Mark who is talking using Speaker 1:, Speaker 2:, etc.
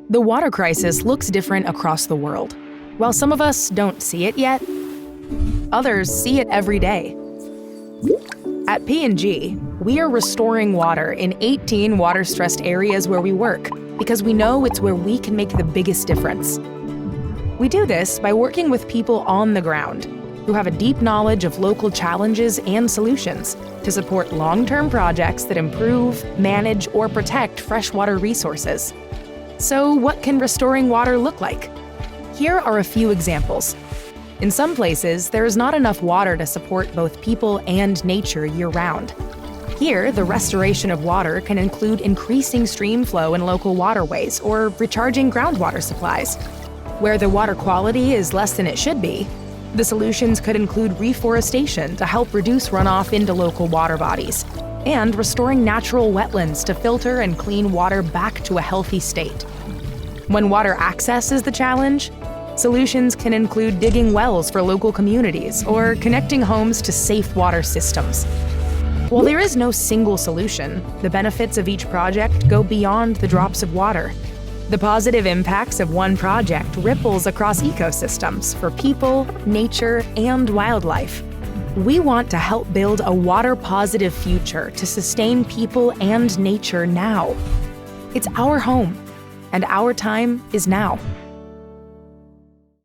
Speaker 1: The water crisis looks different across the world. While some of us don't see it yet, others see it every day. At P&G, we are restoring water in 18 water-stressed areas where we work because we know it's where we can make the biggest difference. We do this by working with people on the ground who have a deep knowledge of local challenges and solutions to support long-term projects that improve, manage, or protect freshwater resources. So what can restoring water look like? Here are a few examples. In some places, there is not enough water to support both people and nature year-round. Here, the restoration of water can include increasing stream flow in local waterways or recharging groundwater supplies. Where the water quality is less than it should be, the solutions could include reforestation to help reduce runoff into local water bodies, and restoring natural wetlands to filter and clean water back to a healthy state. When water access is the challenge, solutions can include digging wells for local communities or connecting homes to safe water systems. While there is no single solution, the benefits of each project go beyond the drops of water. The positive impacts of one project ripples across ecosystems for people, nature, and wildlife. We want to help build a water-positive future to sustain people and nature now. It's our home, and our time is now.